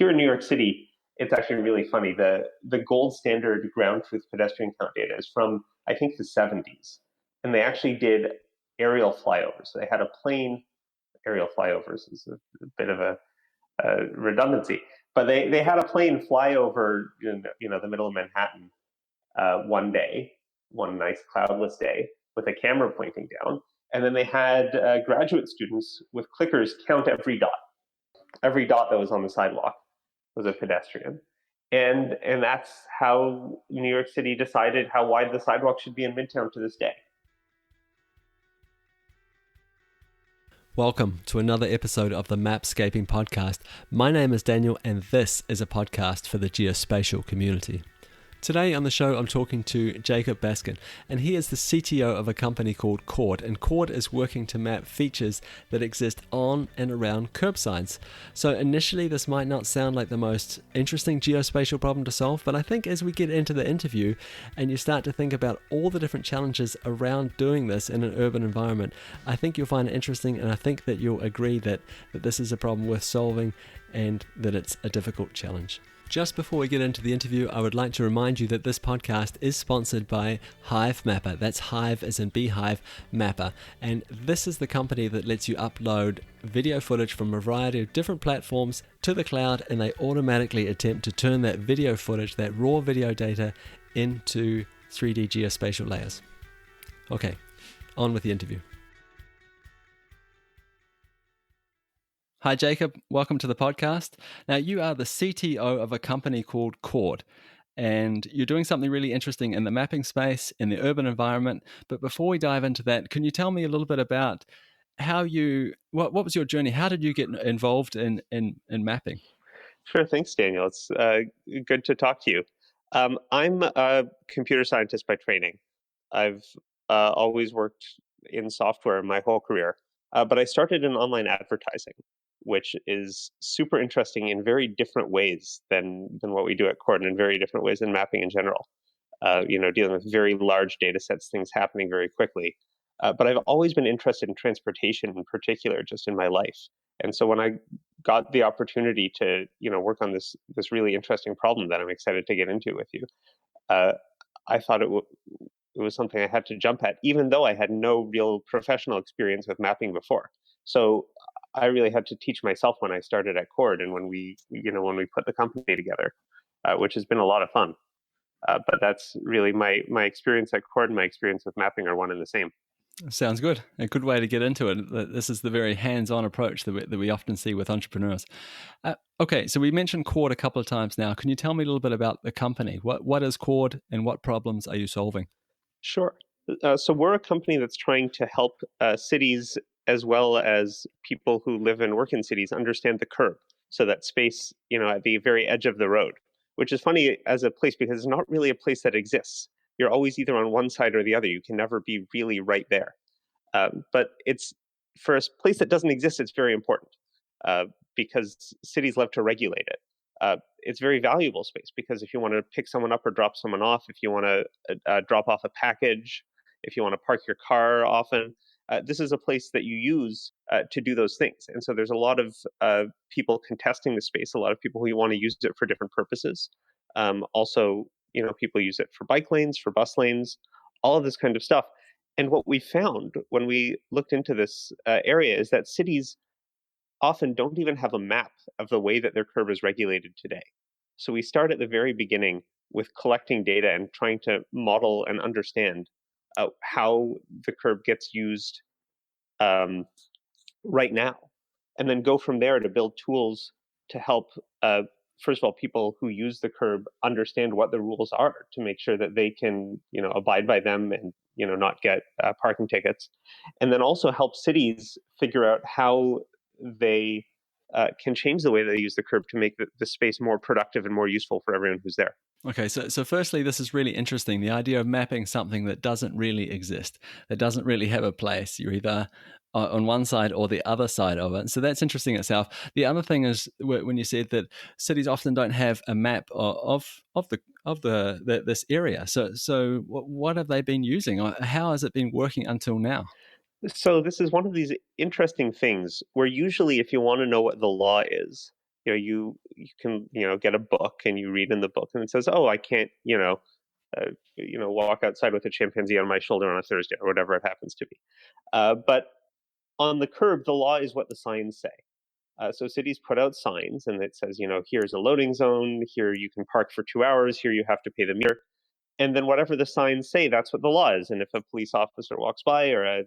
here in New York City, it's actually really funny. The gold standard ground truth pedestrian count data is from, I think, the 70s. And they actually did aerial flyovers. They had a plane, aerial flyovers is a bit of a redundancy, but they had a plane fly over the middle of Manhattan one day, one nice cloudless day, with a camera pointing down. And then they had graduate students with clickers count every dot. Every dot that was on the sidewalk was a pedestrian. And that's how New York City decided how wide the sidewalk should be in Midtown to this day. Welcome to another episode of the Mapscaping podcast. My name is Daniel, and this is a podcast for the geospatial community. Today on the show, I'm talking to Jacob Baskin, and he is the CTO of a company called Chord, and Chord is working to map features that exist on and around curbsides. So initially, this might not sound like the most interesting geospatial problem to solve, but I think as we get into the interview and you start to think about all the different challenges around doing this in an urban environment, I think you'll find it interesting, and I think that you'll agree that this is a problem worth solving and that it's a difficult challenge. Just before we get into the interview, I would like to remind you that this podcast is sponsored by Hive Mapper. That's Hive as in Beehive Mapper. And this is the company that lets you upload video footage from a variety of different platforms to the cloud, and they automatically attempt to turn that video footage, that raw video data, into 3D geospatial layers. Okay, on with the interview. Hi, Jacob. Welcome to the podcast. Now, you are the CTO of a company called Chord, and you're doing something really interesting in the mapping space, in the urban environment. But before we dive into that, can you tell me a little bit about what was your journey? How did you get involved in mapping? Sure. Thanks, Daniel. It's good to talk to you. I'm a computer scientist by training. I've always worked in software my whole career, but I started in online advertising, which is super interesting in very different ways than what we do at Chord, and in very different ways than mapping in general. Dealing with very large data sets, things happening very quickly. But I've always been interested in transportation in particular, just in my life. And so when I got the opportunity to, work on this really interesting problem that I'm excited to get into with you, I thought it was something I had to jump at, even though I had no real professional experience with mapping before. So I really had to teach myself when I started at Chord, and when we put the company together, which has been a lot of fun. But that's really my experience at Chord and my experience with mapping are one and the same. Sounds good. A good way to get into it. This is the very hands-on approach that we often see with entrepreneurs. Okay, so we mentioned Chord a couple of times now. Can you tell me a little bit about the company? What is Chord, and what problems are you solving? Sure. So we're a company that's trying to help cities, as well as people who live and work in cities, understand the curb. So that space, at the very edge of the road, which is funny as a place because it's not really a place that exists. You're always either on one side or the other. You can never be really right there. But it's for a place that doesn't exist, it's very important because cities love to regulate it. It's very valuable space because if you want to pick someone up or drop someone off, if you want to drop off a package, if you want to park your car often, this is a place that you use to do those things. And so there's a lot of people contesting the space, a lot of people who want to use it for different purposes. Also, people use it for bike lanes, for bus lanes, all of this kind of stuff. And what we found when we looked into this area is that cities often don't even have a map of the way that their curb is regulated today. So we start at the very beginning with collecting data and trying to model and understand how the curb gets used right now, and then go from there to build tools to help, first of all, people who use the curb understand what the rules are to make sure that they can, abide by them and, not get parking tickets, and then also help cities figure out how they can change the way they use the curb to make the space more productive and more useful for everyone who's there. Okay, so firstly, this is really interesting. The idea of mapping something that doesn't really exist, that doesn't really have a place. You're either on one side or the other side of it. So that's interesting itself. The other thing is when you said that cities often don't have a map of this area. So what have they been using? How has it been working until now? So this is one of these interesting things where usually if you want to know what the law is, you can get a book and you read in the book and it says, oh, I can't walk outside with a chimpanzee on my shoulder on a Thursday or whatever it happens to be. But on the curb, the law is what the signs say. So cities put out signs and it says, here's a loading zone, here you can park for 2 hours, here you have to pay the meter. And then whatever the signs say, that's what the law is. And if a police officer walks by or a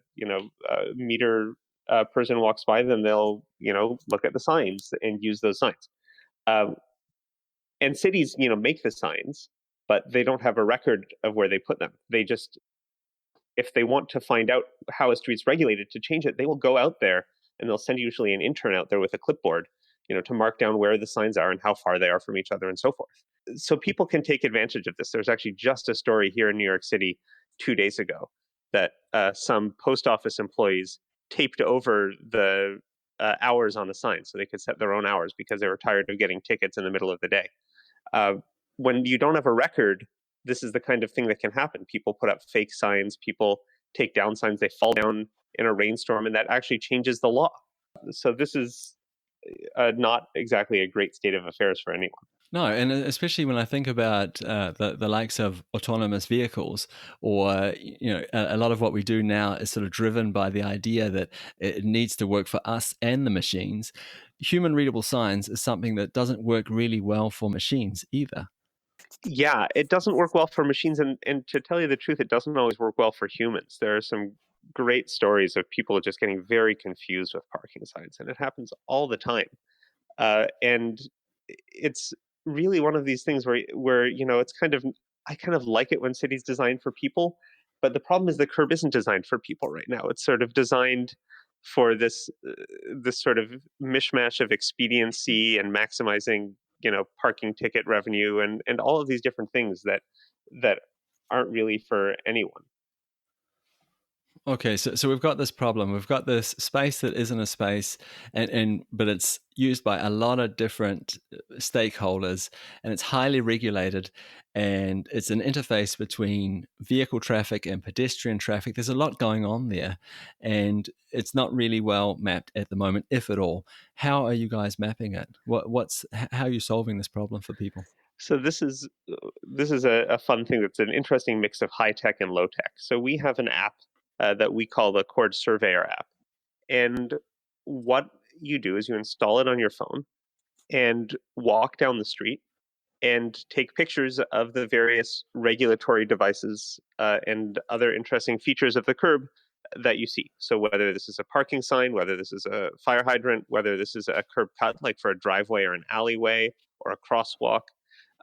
meter person walks by, then they'll look at the signs and use those signs. Um, and cities make the signs, but they don't have a record of where they put them. They just, if they want to find out how a street's regulated to change it, they will go out there and they'll send usually an intern out there with a clipboard, to mark down where the signs are and how far they are from each other and so forth. So people can take advantage of this. There's actually just a story here in New York City 2 days ago that some post office employees taped over the hours on the sign so they could set their own hours because they were tired of getting tickets in the middle of the day. When you don't have a record, this is the kind of thing that can happen. People put up fake signs, people take down signs, they fall down in a rainstorm, and that actually changes the law. So this is not exactly a great state of affairs for anyone. No, and especially when I think about the likes of autonomous vehicles, or a lot of what we do now is sort of driven by the idea that it needs to work for us and the machines. Human readable signs is something that doesn't work really well for machines either. Yeah, it doesn't work well for machines, and to tell you the truth, it doesn't always work well for humans. There are some great stories of people just getting very confused with parking signs, and it happens all the time. And it's really one of these things where it's I kind of like it when cities design for people, but the problem is the curb isn't designed for people right now. It's sort of designed for this sort of mishmash of expediency and maximizing parking ticket revenue and all of these different things that aren't really for anyone. Okay, so we've got this problem. We've got this space that isn't a space, but it's used by a lot of different stakeholders, and it's highly regulated, and it's an interface between vehicle traffic and pedestrian traffic. There's a lot going on there, and it's not really well mapped at the moment, if at all. How are you guys mapping it? How are you solving this problem for people? So this is a fun thing that's an interesting mix of high tech and low tech. So we have an app that we call the Cord Surveyor app. And what you do is you install it on your phone and walk down the street and take pictures of the various regulatory devices and other interesting features of the curb that you see. So whether this is a parking sign, whether this is a fire hydrant, whether this is a curb cut, like for a driveway or an alleyway or a crosswalk,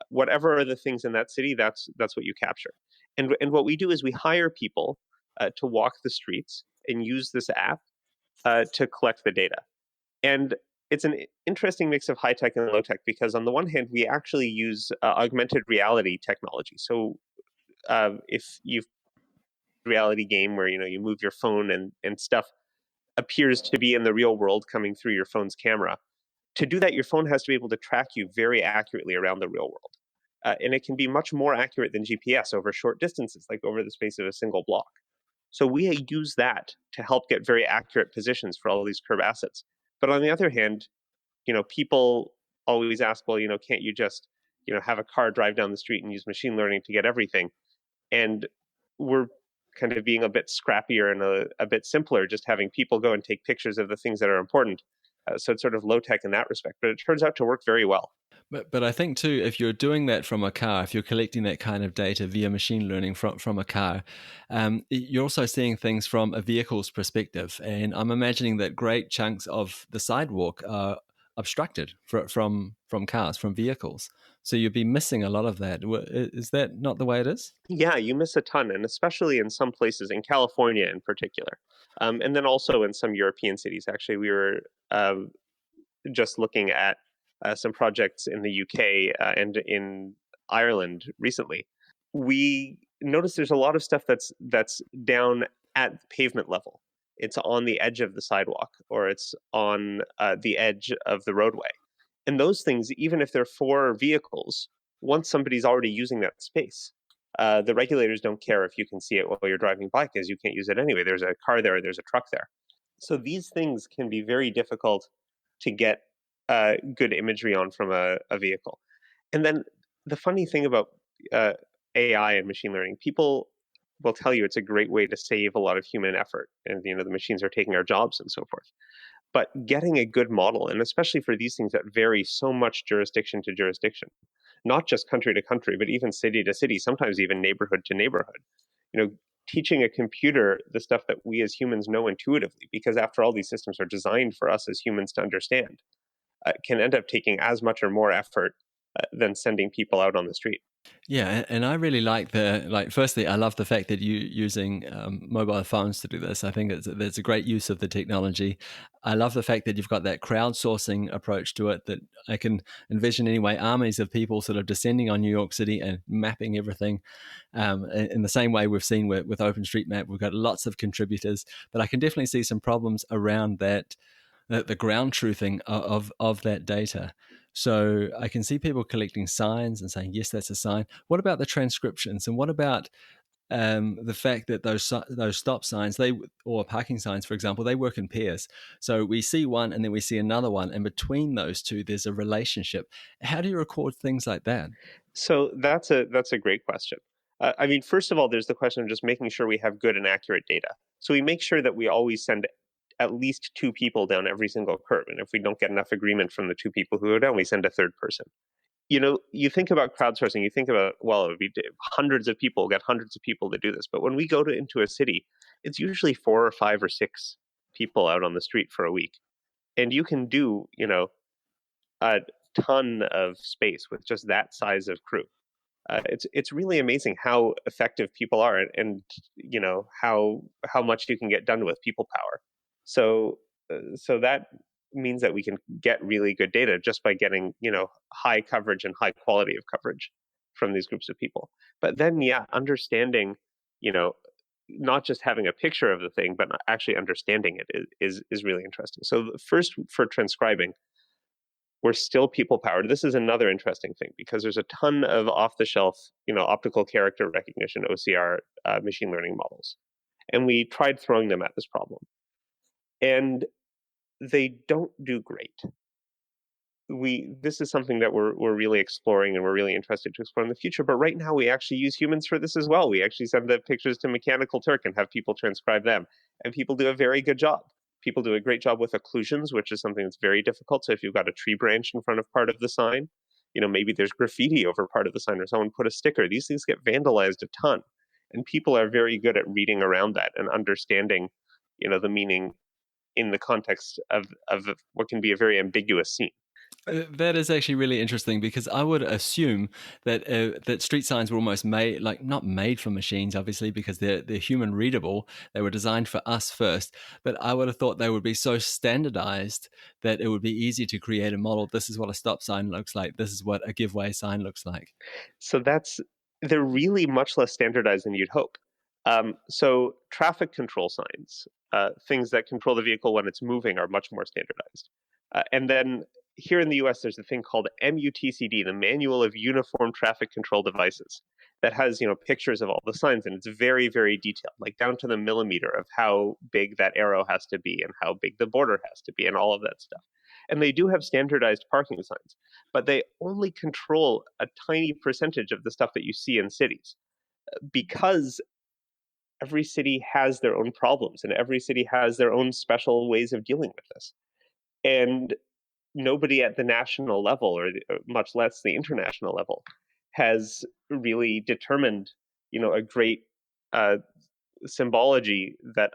whatever are the things in that city, that's what you capture. And what we do is we hire people to walk the streets and use this app to collect the data. And it's an interesting mix of high tech and low tech because on the one hand, we actually use augmented reality technology. So if you've reality game where you move your phone and stuff appears to be in the real world coming through your phone's camera. To do that, your phone has to be able to track you very accurately around the real world. And it can be much more accurate than GPS over short distances, like over the space of a single block. So we use that to help get very accurate positions for all of these curb assets. But on the other hand, people always ask, well, can't you just, have a car drive down the street and use machine learning to get everything? And we're kind of being a bit scrappier and a bit simpler, just having people go and take pictures of the things that are important. So it's sort of low tech in that respect, but it turns out to work very well. But I think too, if you're doing that from a car, if you're collecting that kind of data via machine learning from a car, you're also seeing things from a vehicle's perspective. And I'm imagining that great chunks of the sidewalk are obstructed from cars, from vehicles. So you'd be missing a lot of that. Is that not the way it is? Yeah, you miss a ton, and especially in some places, in California in particular. And then also in some European cities. Actually, we were just looking at some projects in the UK and in Ireland recently. We noticed there's a lot of stuff that's down at pavement level. It's on the edge of the sidewalk or it's on the edge of the roadway. And those things, even if they're for vehicles, once somebody's already using that space, the regulators don't care if you can see it while you're driving by because you can't use it anyway. There's a car there, there's a truck there. So these things can be very difficult to get good imagery on from a vehicle. And then the funny thing about uh, AI and machine learning, people will tell you it's a great way to save a lot of human effort, and the machines are taking our jobs and so forth. But getting a good model, and especially for these things that vary so much jurisdiction to jurisdiction, not just country to country, but even city to city, sometimes even neighborhood to neighborhood. You know, teaching a computer the stuff that we as humans know intuitively, because after all, these systems are designed for us as humans to understand, can end up taking as much or more effort than sending people out on the street. Yeah, and I really like firstly, I love the fact that you using mobile phones to do this. I think there's a great use of the technology. I love the fact that you've got that crowdsourcing approach to it, that I can envision anyway, armies of people sort of descending on New York City and mapping everything. In the same way we've seen with OpenStreetMap, we've got lots of contributors, but I can definitely see some problems around that, the ground truthing of that data. So I can see people collecting signs and saying, yes, that's a sign. What about the transcriptions? And what about the fact that those stop signs, or parking signs, for example, they work in pairs. So we see one and then we see another one, and between those two, there's a relationship. How do you record things like that? So that's a great question. I mean, first of all, there's the question of just making sure we have good and accurate data. So we make sure that we always send at least two people down every single curve, and if we don't get enough agreement from the two people who go down, we send a third person. You think about crowdsourcing, you think about, well, it would be hundreds of people, get hundreds of people to do this. But when we go into a city, it's usually 4 or 5 or 6 people out on the street for a week. And you can do, a ton of space with just that size of crew. It's really amazing how effective people are, and how much you can get done with people power. So that means that we can get really good data just by getting high coverage and high quality of coverage from these groups of people. But then, yeah, understanding, you know not just having a picture of the thing, but actually understanding it is really interesting. So first, for transcribing, we're still people powered. This is another interesting thing, because there's a ton of off the shelf, optical character recognition, OCR, machine learning models. And we tried throwing them at this problem. And they don't do great. This is something that we're really exploring, and we're really interested to explore in the future. But right now we actually use humans for this as well. We actually send the pictures to Mechanical Turk and have people transcribe them. And people do a very good job. People do a great job with occlusions, which is something that's very difficult. So if you've got a tree branch in front of part of the sign, maybe there's graffiti over part of the sign, or someone put a sticker. These things get vandalized a ton. And people are very good at reading around that and understanding, the meaning in the context of what can be a very ambiguous scene. That is actually really interesting, because I would assume that that street signs were almost made, like not made for machines, obviously, because they're human readable. They were designed for us first, but I would have thought they would be so standardized that it would be easy to create a model. This is what a stop sign looks like. This is what a give way sign looks like. So they're really much less standardized than you'd hope. So traffic control signs, things that control the vehicle when it's moving, are much more standardized. And then here in the US, there's a thing called MUTCD, the Manual of Uniform Traffic Control Devices, that has pictures of all the signs, and it's very, very detailed, like down to the millimeter of how big that arrow has to be and how big the border has to be and all of that stuff. And they do have standardized parking signs, but they only control a tiny percentage of the stuff that you see in cities, because every city has their own problems and every city has their own special ways of dealing with this. And nobody at the national level, or much less the international level, has really determined, a great symbology that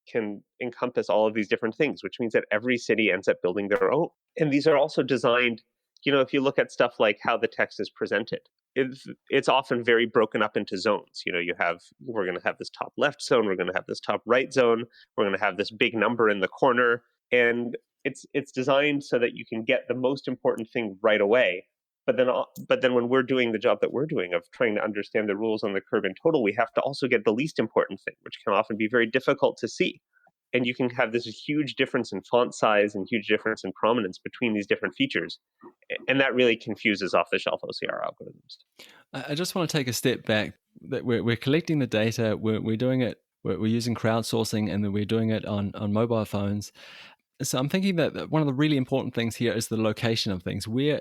can encompass all of these different things, which means that every city ends up building their own. And these are also designed, if you look at stuff like how the text is presented, it's often very broken up into zones. We're going to have this top left zone, we're going to have this top right zone, we're going to have this big number in the corner, and it's designed so that you can get the most important thing right away. But then when we're doing the job that we're doing of trying to understand the rules on the curb in total, we have to also get the least important thing, which can often be very difficult to see. And you can have this huge difference in font size and huge difference in prominence between these different features. And that really confuses off-the-shelf OCR algorithms. I just want to take a step back. That we're collecting the data, we're doing it, we're using crowdsourcing, and then we're doing it on mobile phones. So I'm thinking that one of the really important things here is the location of things. Where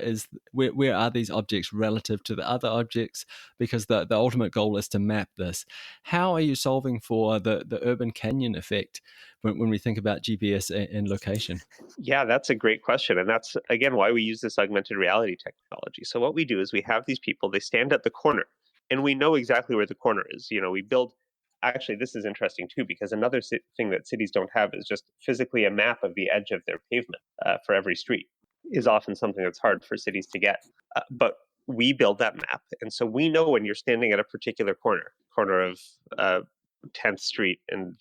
are these objects relative to the other objects? Because the ultimate goal is to map this. How are you solving for the urban canyon effect when we think about GPS and location? Yeah, that's a great question. And that's, again, why we use this augmented reality technology. So, what we do is we have these people, they stand at the corner, and we know exactly where the corner is. We build, actually, this is interesting too, because another thing that cities don't have is just physically a map of the edge of their pavement for every street, is often something that's hard for cities to get. But we build that map. And so we know when you're standing at a particular corner of 10th Street and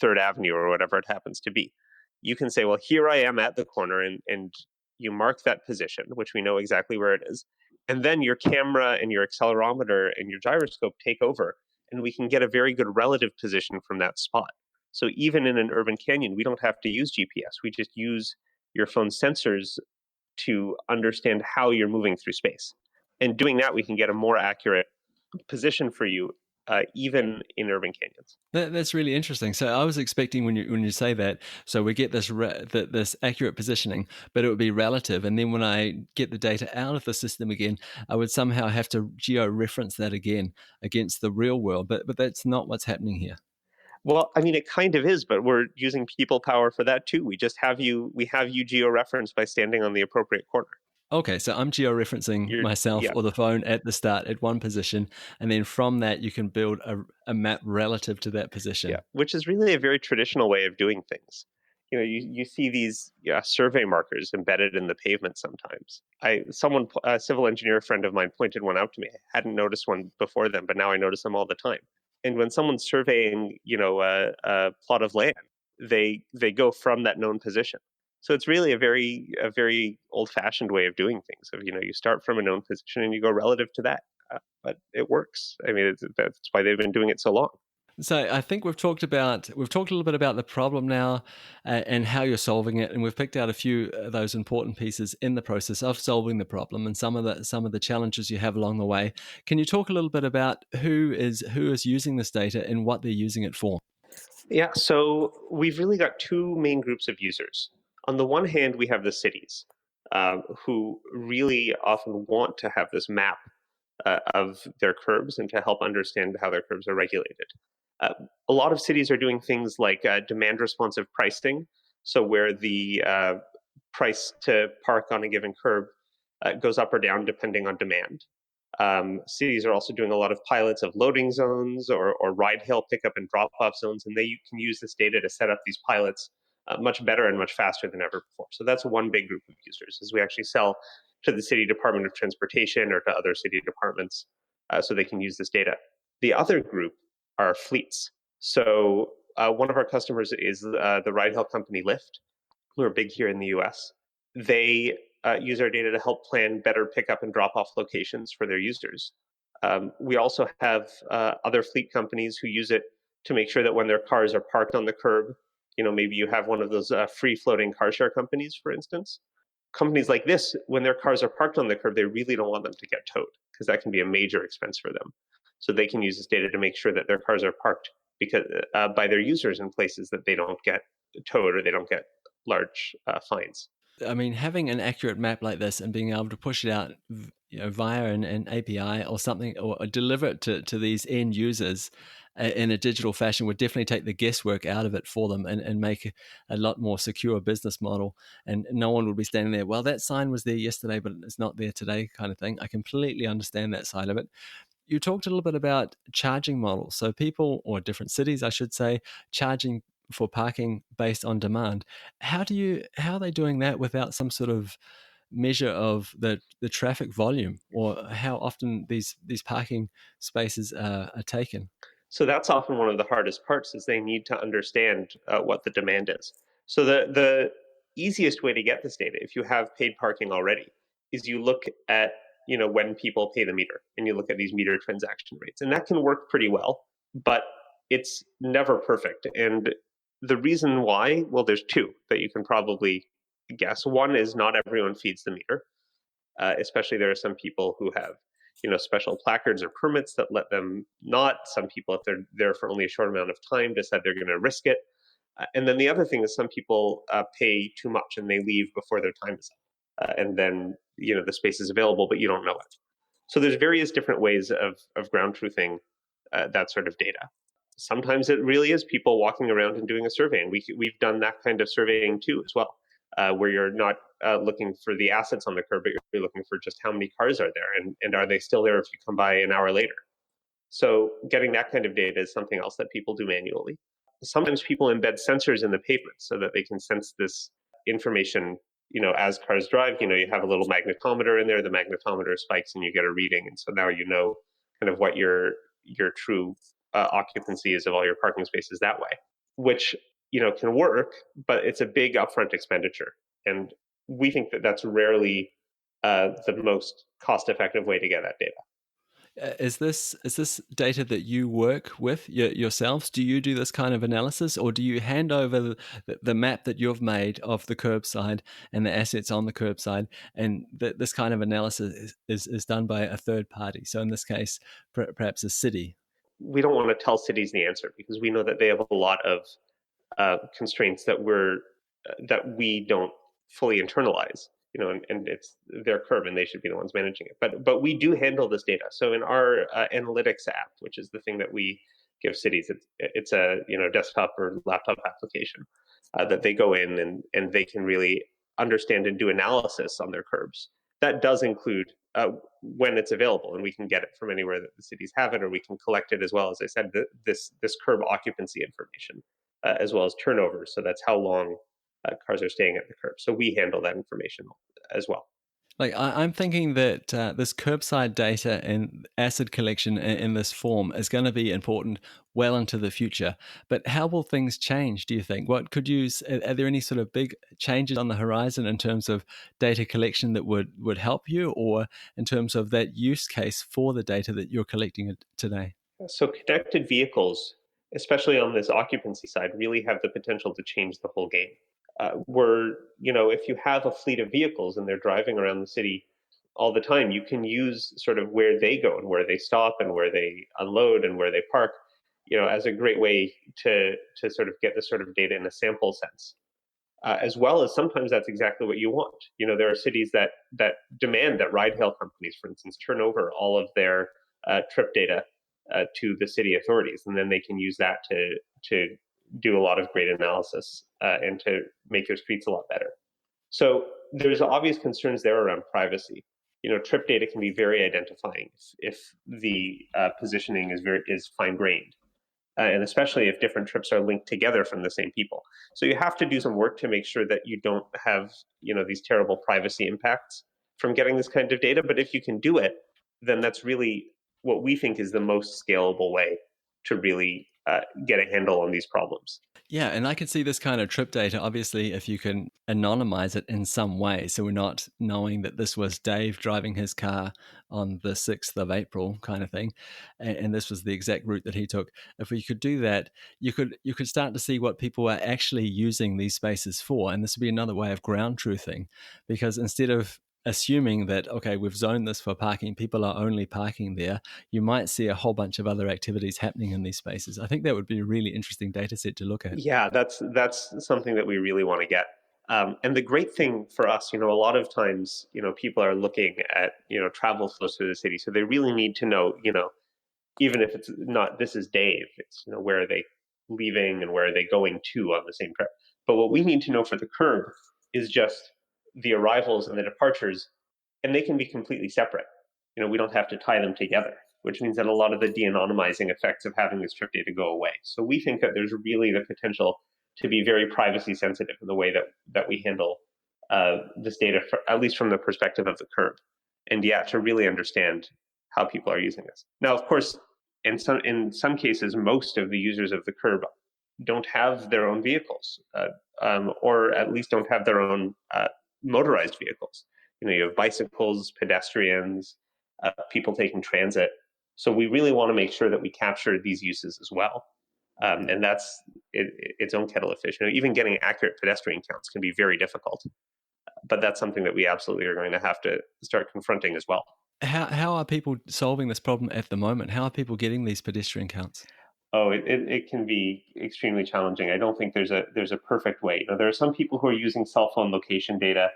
3rd Avenue or whatever it happens to be, you can say, well, here I am at the corner, and you mark that position, which we know exactly where it is. And then your camera and your accelerometer and your gyroscope take over, and we can get a very good relative position from that spot. So even in an urban canyon, we don't have to use GPS. We just use your phone's sensors to understand how you're moving through space. And doing that, we can get a more accurate position for you, even in urban canyons. That's really interesting. So I was expecting when you say that, so we get this accurate positioning, but it would be relative, and then when I get the data out of the system again, I would somehow have to georeference that again against the real world. But that's not what's happening here. Well, I mean, it kind of is, but we're using people power for that too. We have you georeferenced by standing on the appropriate corner. Okay, so I'm georeferencing myself Yeah, or the phone at the start at one position, and then from that you can build a map relative to that position. yeah, which is really a very traditional way of doing things. You see these survey markers embedded in the pavement sometimes. A civil engineer friend of mine pointed one out to me. I hadn't noticed one before then, but now I notice them all the time. And when someone's surveying, a plot of land, they go from that known position. So it's really a very old-fashioned way of doing things. You start from a known position and you go relative to that. But it works. I mean, that's why they've been doing it so long. So I think we've talked a little bit about the problem now and how you're solving it, and we've picked out a few of those important pieces in the process of solving the problem and some of the challenges you have along the way. Can you talk a little bit about who is using this data and what they're using it for? Yeah, so we've really got two main groups of users. On the one hand, we have the cities, who really often want to have this map of their curbs and to help understand how their curbs are regulated. Uh, a lot of cities are doing things like demand responsive pricing, so where the price to park on a given curb goes up or down depending on demand. Cities are also doing a lot of pilots of loading zones or ride-hail pickup and drop-off zones, and they can use this data to set up these pilots much better and much faster than ever before. So that's one big group of users, is we actually sell to the City Department of Transportation or to other city departments so they can use this data. The other group are fleets. So one of our customers is the ride-hail company Lyft, who are big here in the US. They use our data to help plan better pickup and drop off locations for their users. We also have other fleet companies who use it to make sure that when their cars are parked on the curb, maybe you have one of those free floating car share companies, for instance. Companies like this, when their cars are parked on the curb, they really don't want them to get towed because that can be a major expense for them. So they can use this data to make sure that their cars are parked because by their users in places that they don't get towed or they don't get large fines. I mean, having an accurate map like this and being able to push it out, via an API or something, or deliver it to these end users in a digital fashion would definitely take the guesswork out of it for them and make a lot more secure business model. And no one would be standing there, well, that sign was there yesterday, but it's not there today, kind of thing. I completely understand that side of it. You talked a little bit about charging models. So people, or different cities, I should say, charging for parking based on demand. How are they doing that without some sort of measure of the traffic volume or how often these parking spaces are taken? So that's often one of the hardest parts is they need to understand what the demand is. So the easiest way to get this data, if you have paid parking already, is you look at when people pay the meter and you look at these meter transaction rates, and that can work pretty well, but it's never perfect. And the reason why, well, there's two that you can probably guess. One is not everyone feeds the meter. Especially there are some people who have special placards or permits that let them not. Some people, if they're there for only a short amount of time, decide they're going to risk it. And then the other thing is some people pay too much and they leave before their time is up. And then, the space is available, but you don't know it. So there's various different ways of ground truthing that sort of data. Sometimes it really is people walking around and doing a survey. And we've done that kind of surveying too as well, where you're not looking for the assets on the curb, but you're looking for just how many cars are there and are they still there if you come by an hour later. So getting that kind of data is something else that people do manually. Sometimes people embed sensors in the pavement so that they can sense this information, as cars drive. You have a little magnetometer in there, the magnetometer spikes and you get a reading. And so now you know kind of what your true occupancy is of all your parking spaces that way, which, can work, but it's a big upfront expenditure. And we think that that's rarely the most cost-effective way to get that data. Is this data that you work with yourselves? Do you do this kind of analysis, or do you hand over the map that you've made of the curbside and the assets on the curbside, and this kind of analysis is done by a third party? So in this case, perhaps a city. We don't want to tell cities the answer because we know that they have a lot of constraints that we don't fully internalize. And it's their curb, and they should be the ones managing it. But we do handle this data. So in our analytics app, which is the thing that we give cities, it's a desktop or laptop application that they go in and they can really understand and do analysis on their curbs. That does include when it's available, and we can get it from anywhere that the cities have it, or we can collect it as well. As I said, this curb occupancy information, as well as turnover. So that's how long cars are staying at the curb. So we handle that information as well. Like I'm thinking that this curbside data and asset collection in this form is going to be important well into the future. But how will things change, do you think? Are there any sort of big changes on the horizon in terms of data collection that would help you, or in terms of that use case for the data that you're collecting today? So connected vehicles, especially on this occupancy side, really have the potential to change the whole game. If you have a fleet of vehicles and they're driving around the city all the time, you can use sort of where they go and where they stop and where they unload and where they park, as a great way to sort of get this sort of data in a sample sense. As well as sometimes that's exactly what you want. There are cities that demand that ride-hail companies, for instance, turn over all of their trip data to the city authorities, and then they can use that to do a lot of great analysis and to make their streets a lot better. So there's obvious concerns there around privacy. Trip data can be very identifying if the positioning is fine-grained, and especially if different trips are linked together from the same people. So you have to do some work to make sure that you don't have these terrible privacy impacts from getting this kind of data. But if you can do it, then that's really what we think is the most scalable way to really get a handle on these problems. Yeah, and I can see this kind of trip data, obviously, if you can anonymize it in some way. So we're not knowing that this was Dave driving his car on the 6th of April kind of thing. And this was the exact route that he took. If we could do that, you could start to see what people are actually using these spaces for. And this would be another way of ground truthing, because instead of assuming that, okay, we've zoned this for parking, people are only parking there, you might see a whole bunch of other activities happening in these spaces. I think that would be a really interesting data set to look at. Yeah, that's something that we really want to get. And the great thing for us, a lot of times, people are looking at, travel flows through the city. So they really need to know, even if it's not, this is Dave, it's, where are they leaving and where are they going to on the same trip. But what we need to know for the curb is just the arrivals and the departures, and they can be completely separate. We don't have to tie them together, which means that a lot of the de-anonymizing effects of having this trip data go away. So we think that there's really the potential to be very privacy sensitive in the way that we handle this data, at least from the perspective of the curb. And to really understand how people are using this. Now, of course, in some cases, most of the users of the curb don't have their own vehicles, or at least don't have their own motorized vehicles. You have bicycles, pedestrians, people taking transit. So we really want to make sure that we capture these uses as well. And that's its own kettle of fish. Even getting accurate pedestrian counts can be very difficult. But that's something that we absolutely are going to have to start confronting as well. How are people solving this problem at the moment? How are people getting these pedestrian counts? Oh, it can be extremely challenging. I don't think there's a perfect way. There are some people who are using cell phone location data.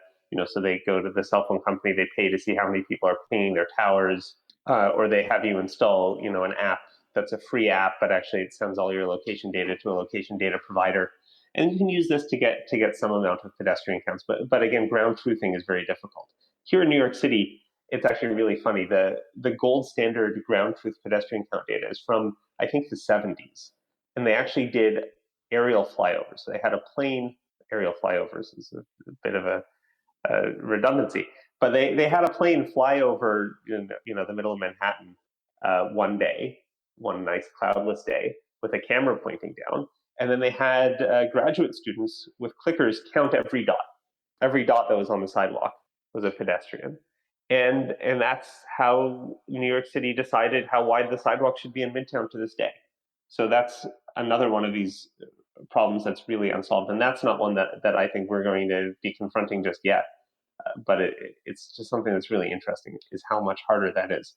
So they go to the cell phone company, they pay to see how many people are pinging their towers, or they have you install, an app that's a free app, but actually it sends all your location data to a location data provider, and you can use this to get some amount of pedestrian counts. But again, ground truthing is very difficult. Here in New York City, it's actually really funny. The gold standard ground truth pedestrian count data is from, I think, the 70s. And they actually did aerial flyovers. So they had a plane. Aerial flyovers is a bit of a redundancy, but they had a plane fly over the middle of Manhattan one day, one nice cloudless day, with a camera pointing down. And then they had graduate students with clickers count every dot. Every dot that was on the sidewalk was a pedestrian. And that's how New York City decided how wide the sidewalk should be in Midtown to this day. So that's another one of these problems that's really unsolved, and that's not one that I think we're going to be confronting just yet. But it's just something that's really interesting, is how much harder that is.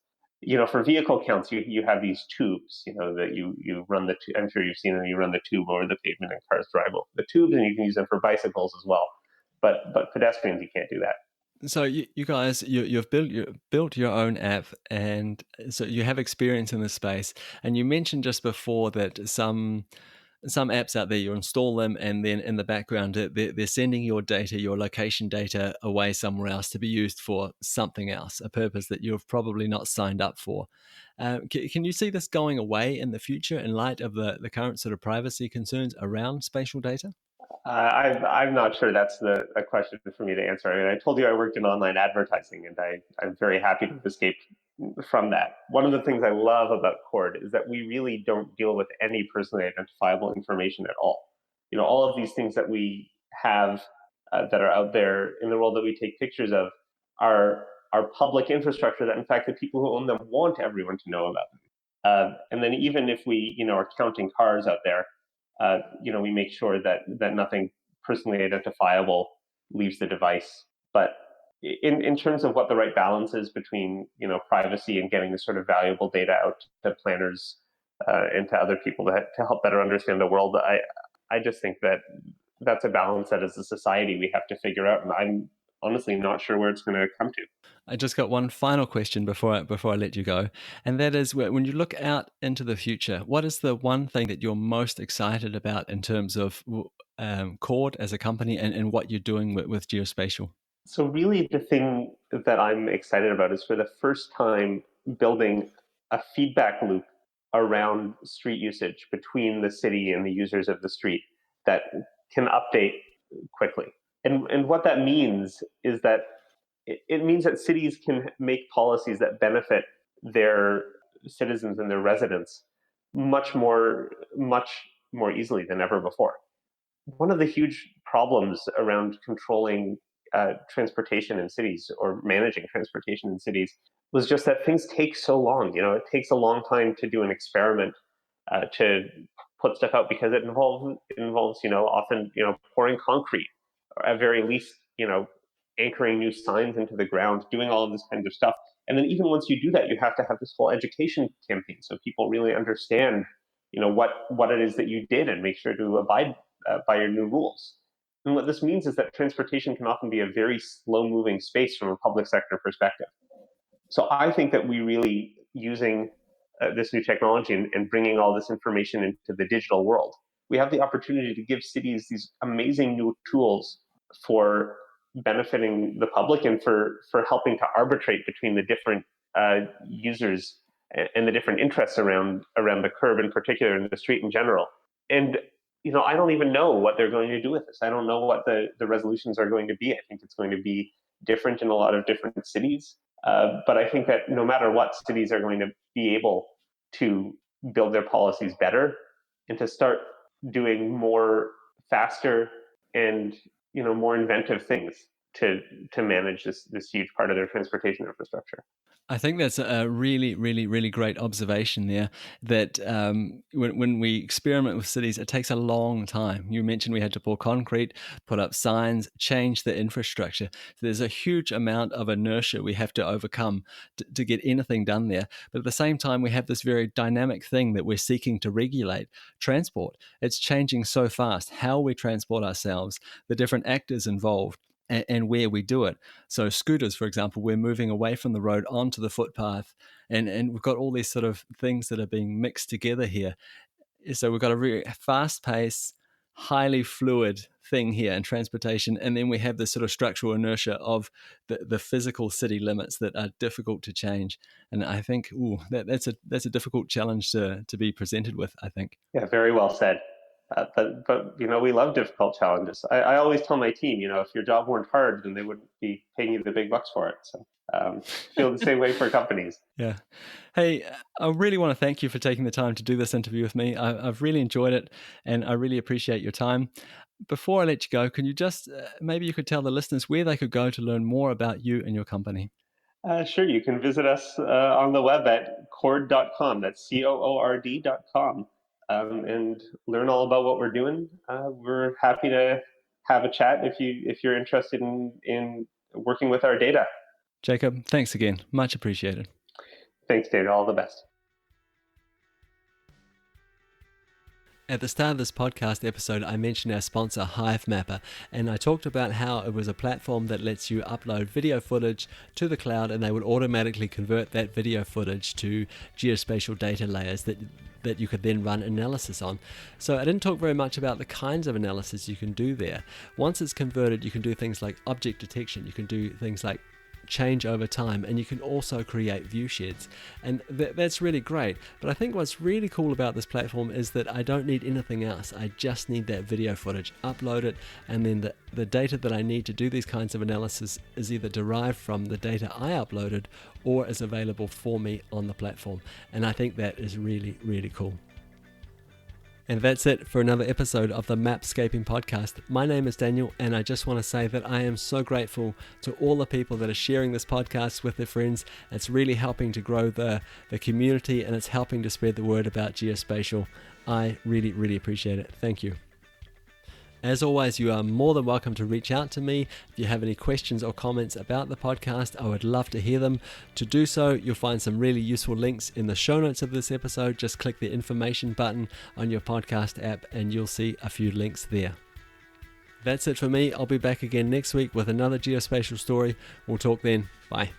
For vehicle counts, you have these tubes, that you run the. I'm sure you've seen them. You run the tube over the pavement, and cars drive over the tubes, and you can use them for bicycles as well. But pedestrians, you can't do that. So you guys, you've built your own app, and so you have experience in this space. And you mentioned just before that some apps out there, you install them, and then in the background they're sending your data, your location data, away somewhere else to be used for something else, a purpose that you've probably not signed up for. Can you see this going away in the future in light of the current sort of privacy concerns around spatial data? I'm not sure that's a question for me to answer. I mean, I told you I worked in online advertising, and I'm very happy to escape from that. One of the things I love about Cord is that we really don't deal with any personally identifiable information at all. All of these things that we have that are out there in the world that we take pictures of are public infrastructure that, in fact, the people who own them want everyone to know about. And then even if we, are counting cars out there, we make sure that nothing personally identifiable leaves the device. But in terms of what the right balance is between, privacy and getting this sort of valuable data out to planners and to other people to help better understand the world, I just think that that's a balance that as a society we have to figure out, and I'm honestly not sure where it's going to come to. I just got one final question before I let you go, and that is, when you look out into the future, what is the one thing that you're most excited about in terms of Cord as a company, and what you're doing with geospatial? So really the thing that I'm excited about is, for the first time, building a feedback loop around street usage between the city and the users of the street that can update quickly. And what that means is that it means that cities can make policies that benefit their citizens and their residents much more easily than ever before. One of the huge problems around controlling transportation in cities, or managing transportation in cities, was just that things take so long. It takes a long time to do an experiment, to put stuff out, because it involves often pouring concrete, or at very least anchoring new signs into the ground, doing all of this kinds of stuff. And then even once you do that, you have to have this whole education campaign so people really understand what it is that you did, and make sure to abide by your new rules. And what this means is that transportation can often be a very slow moving space from a public sector perspective. So I think that we really, using this new technology, and bringing all this information into the digital world, we have the opportunity to give cities these amazing new tools for benefiting the public, and for helping to arbitrate between the different users and the different interests around the curb in particular, and the street in general. And I don't even know what they're going to do with this. I don't know what the resolutions are going to be. I think it's going to be different in a lot of different cities. But I think that no matter what, cities are going to be able to build their policies better, and to start doing more faster, and more inventive things to manage this huge part of their transportation infrastructure. I think that's a really, really, really great observation there, that when we experiment with cities, it takes a long time. You mentioned we had to pour concrete, put up signs, change the infrastructure. So there's a huge amount of inertia we have to overcome to get anything done there. But at the same time, we have this very dynamic thing that we're seeking to regulate, transport. It's changing so fast, how we transport ourselves, the different actors involved, and where we do it. So scooters, for example, we're moving away from the road onto the footpath, and we've got all these sort of things that are being mixed together here. So we've got a really fast pace, highly fluid thing here in transportation, and then we have this sort of structural inertia of the physical city limits that are difficult to change. And I think that's a difficult challenge to be presented with, I think. Yeah, very well said. But we love difficult challenges. I always tell my team, if your job weren't hard, then they wouldn't be paying you the big bucks for it. So feel the same way for companies. Yeah. Hey, I really want to thank you for taking the time to do this interview with me. I've really enjoyed it, and I really appreciate your time. Before I let you go, can you just maybe you could tell the listeners where they could go to learn more about you and your company? Sure, you can visit us on the web at cord.com. That's coord.com, and learn all about what we're doing. We're happy to have a chat if you're interested in working with our data. Jacob, thanks again. Much appreciated. Thanks, Dana. All the best. At the start of this podcast episode, I mentioned our sponsor, HiveMapper, and I talked about how it was a platform that lets you upload video footage to the cloud, and they would automatically convert that video footage to geospatial data layers that you could then run analysis on. So I didn't talk very much about the kinds of analysis you can do there. Once it's converted, you can do things like object detection, you can do things like change over time, and you can also create view sheds, and that's really great. But I think what's really cool about this platform is that I don't need anything else. I just need that video footage, upload it, and then the data that I need to do these kinds of analysis is either derived from the data I uploaded or is available for me on the platform, and I think that is really, really cool. And that's it for another episode of the Mapscaping podcast. My name is Daniel, and I just want to say that I am so grateful to all the people that are sharing this podcast with their friends. It's really helping to grow the community, and it's helping to spread the word about geospatial. I really, really appreciate it. Thank you. As always, you are more than welcome to reach out to me. If you have any questions or comments about the podcast, I would love to hear them. To do so, you'll find some really useful links in the show notes of this episode. Just click the information button on your podcast app and you'll see a few links there. That's it for me. I'll be back again next week with another geospatial story. We'll talk then. Bye.